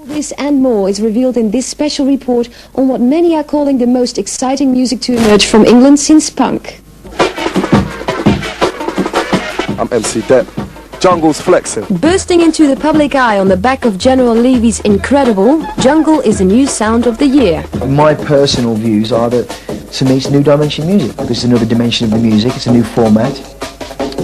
This and more is revealed in this special report on what many are calling the most exciting music to emerge from England since punk. I'm MC Depp. Jungle's flexing. Bursting into the public eye on the back of General Levy's Incredible, Jungle is the new sound of the year. My personal views are that, to me, it's a new dimension of music. It's another dimension of the music, it's a new format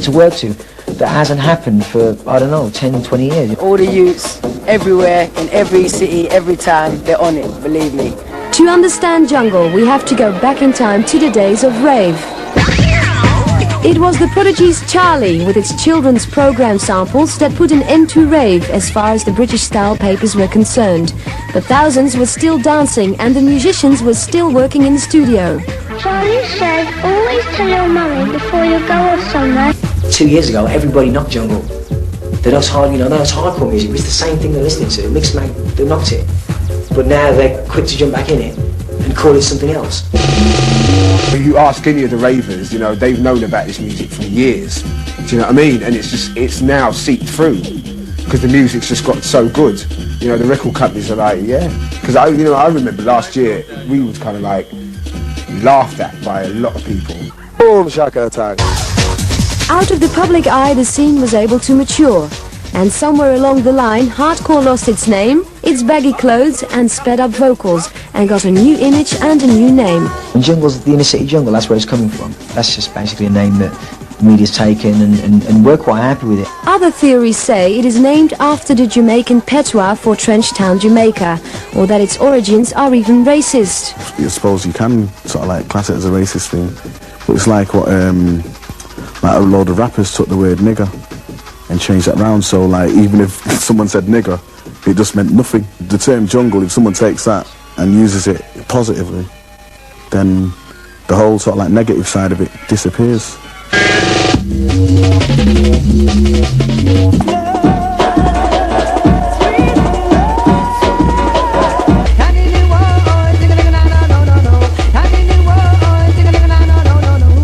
to work to that hasn't happened for, I don't know, 10, 20 years. All the youths, everywhere, in every city, every time, they're on it, believe me. To understand Jungle, we have to go back in time to the days of rave. It was the Prodigy's Charlie with its children's program samples that put an end to rave as far as the British-style papers were concerned. But thousands were still dancing and the musicians were still working in the studio. Charlie said, always tell your mummy before you go off somewhere. 2 years ago, everybody knocked jungle. They knocked hard, you know, that's hardcore music. It's the same thing they're listening to. Mixed mag, they knocked it. But now they're quick to jump back in it and call it something else. If you ask any of the ravers, you know, they've known about this music for years. Do you know what I mean? And it's now seeped through because the music's just got so good. You know, the record companies are like, yeah. Because I remember last year we was kind of like laughed at by a lot of people. Boom, shaka attack. Out of the public eye, the scene was able to mature. And somewhere along the line, hardcore lost its name, its baggy clothes and sped up vocals, and got a new image and a new name. And jungle's the inner city jungle, that's where it's coming from. That's just basically a name that the media's taken and we're quite happy with it. Other theories say it is named after the Jamaican patois for Trench Town, Jamaica, or that its origins are even racist. I suppose you can sort of like class it as a racist thing, but it's like what like a load of rappers took the word nigger and changed that round, so like even if someone said nigger, it just meant nothing. The term jungle, if someone takes that and uses it positively, then the whole sort of like negative side of it disappears.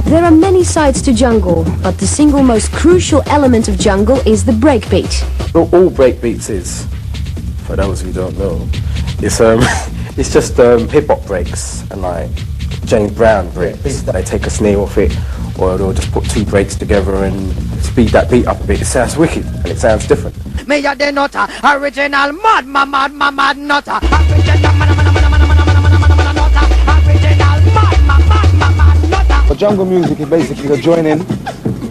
There are many sides to jungle, but the single most crucial element of jungle is the breakbeat. All breakbeats is, for those who don't know, it's it's just hip-hop breaks and like James Brown breaks. They take a snare off it, or they'll just put two breaks together and speed that beat up a bit. It sounds wicked and it sounds different. Me a the nutter, original mad nutter. But jungle music is basically the joining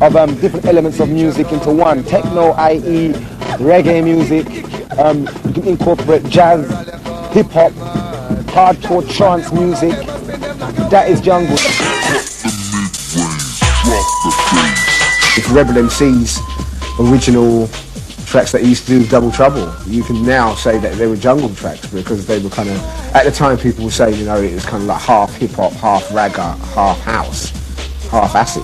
of different elements of music into one. Techno, i.e. reggae music. You can incorporate jazz, hip-hop, hardcore trance music. That is jungle. If Rebel MC's original tracks that he used to do with Double Trouble, you can now say that they were jungle tracks because they were kind of, at the time people were saying, you know, it was kind of like half hip-hop, half ragga, half house, half acid,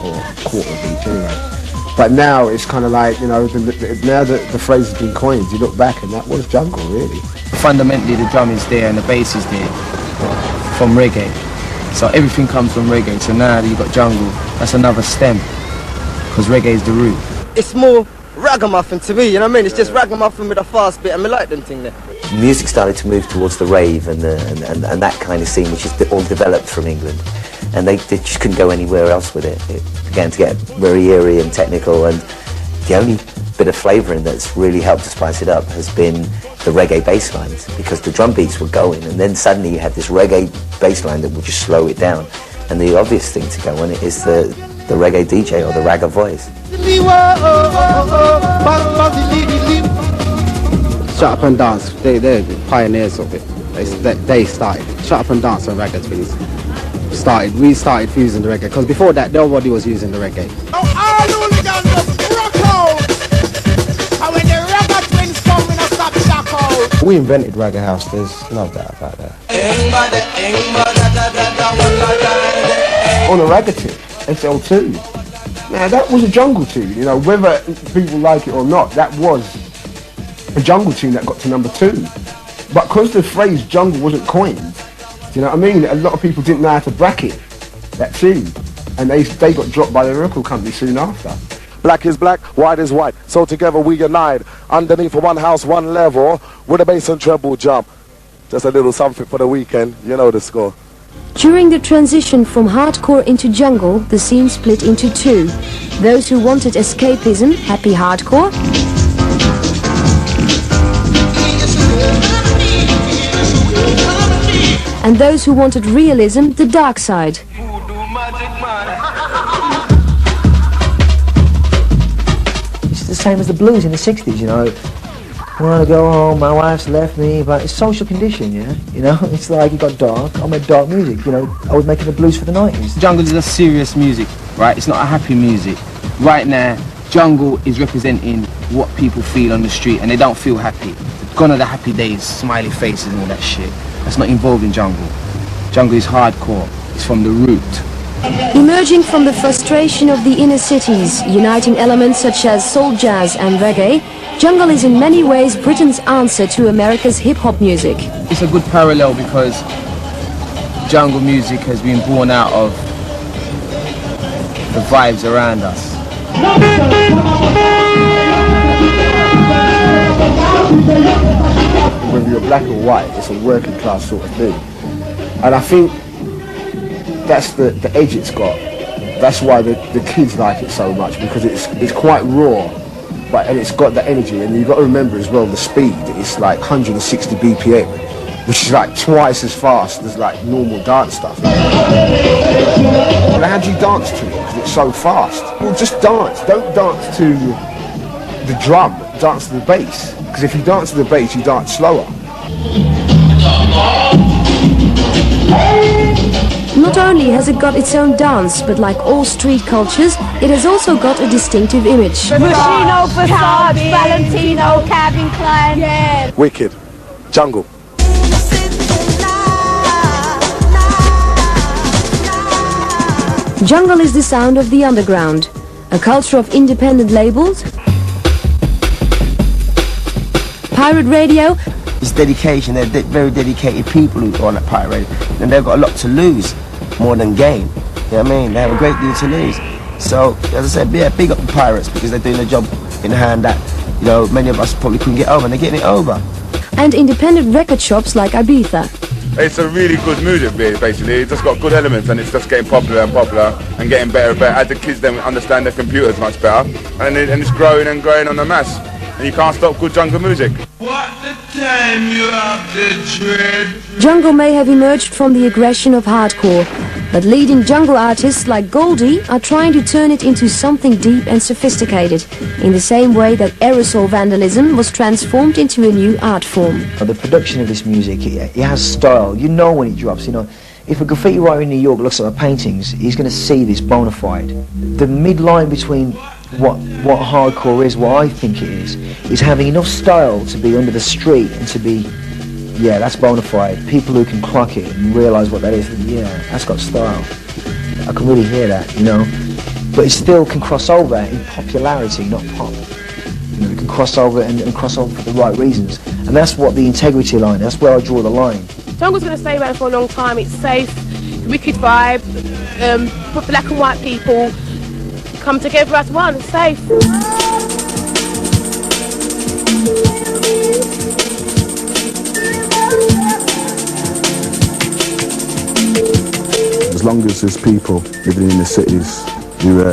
or quarter beat anyway. But now it's kind of like, you know, now that the phrase has been coined, you look back and that was jungle, really. Fundamentally the drum is there and the bass is there from reggae. So everything comes from reggae, so now you've got jungle, that's another stem, because reggae is the root. It's more ragamuffin to me, you know what I mean? It's just ragamuffin with a fast bit, and I like them thing there. Music started to move towards the rave and that kind of scene, which is all developed from England. And they just couldn't go anywhere else with it. It began to get very eerie and technical, and the only bit of flavouring that's really helped to spice it up has been the reggae bass lines, because the drum beats were going, and then suddenly you had this reggae bass line that would just slow it down. And the obvious thing to go on it is the reggae DJ or the ragga voice. Shut Up and Dance, they're the pioneers of it. They started. Shut Up and Dance and Ragga Twins we started fusing the reggae, because before that nobody was using the reggae. Oh, all hooligans just rock out! And when the Ragga Twins come, we don't stop shock out! We invented Ragga House, there's no doubt about that. On a ragga tune, SL2. Now that was a jungle tune, you know, whether people like it or not, that was a jungle tune that got to number 2. But because the phrase jungle wasn't coined, do you know what I mean? A lot of people didn't know how to bracket that tune, and they got dropped by the record company soon after. Black is black, white is white. So together we unite. Underneath one house, one level, with a bass and treble jump. Just a little something for the weekend. You know the score. During the transition from hardcore into jungle, the scene split into two. Those who wanted escapism, happy hardcore, and those who wanted realism, the dark side. It's the same as the blues in the 60s, you know. I want to go home, my wife's left me, but it's social condition, yeah? You know, it's like it got dark, I made dark music, you know. I was making the blues for the 90s. Jungle is a serious music, right? It's not a happy music. Right now, jungle is representing what people feel on the street, and they don't feel happy. Gone are the happy days, smiley faces and all that shit. That's not involved in jungle. Jungle is hardcore. It's from the root. Emerging from the frustration of the inner cities, uniting elements such as soul, jazz and reggae, jungle is in many ways Britain's answer to America's hip-hop music. It's a good parallel because jungle music has been born out of the vibes around us. Whether you're black or white, it's a working class sort of thing. And I think that's the edge it's got. That's why the kids like it so much, because it's quite raw, and it's got the energy. And you've got to remember as well the speed. It's like 160 BPM, which is like twice as fast as like normal dance stuff. And how do you dance to it? Because it's so fast. Well, just dance. Don't dance to the drum. Dance to the bass. Because if you dance to the bass, you dance slower. Not only has it got its own dance, but like all street cultures, it has also got a distinctive image. Moschino, Versace, Valentino, Calvin Klein. Yeah. Wicked. Jungle. Jungle is the sound of the underground, a culture of independent labels, pirate radio. It's dedication. They're very dedicated people who are on that pirate radio, and they've got a lot to lose more than gain. You know what I mean? They have a great deal to lose. So, as I said, yeah, big up the pirates because they're doing a job in a hand that, you know, many of us probably couldn't get over, and they're getting it over. And independent record shops like Ibiza. It's a really good music, basically. It's just got good elements, and it's just getting popular and popular and getting better and better as the kids then understand their computers much better, and it's growing and growing on the mass. And you can't stop good jungle music. What the time you have the dread? Jungle may have emerged from the aggression of hardcore, but leading jungle artists like Goldie are trying to turn it into something deep and sophisticated, in the same way that aerosol vandalism was transformed into a new art form. The production of this music, it has style. You know when it drops, you know. If a graffiti writer in New York looks at my paintings, he's going to see this bona fide. The midline between what hardcore is, what I think it is having enough style to be under the street and to be, yeah, that's bona fide. People who can clock it and realise what that is, yeah, that's got style. I can really hear that, you know. But it still can cross over in popularity, not pop. You know, it can cross over and cross over for the right reasons. And that's what the integrity line, that's where I draw the line. Jungle's going to stay around for a long time. It's safe, wicked vibe, black and white people come together as one, it's safe. As long as there's people living in the cities who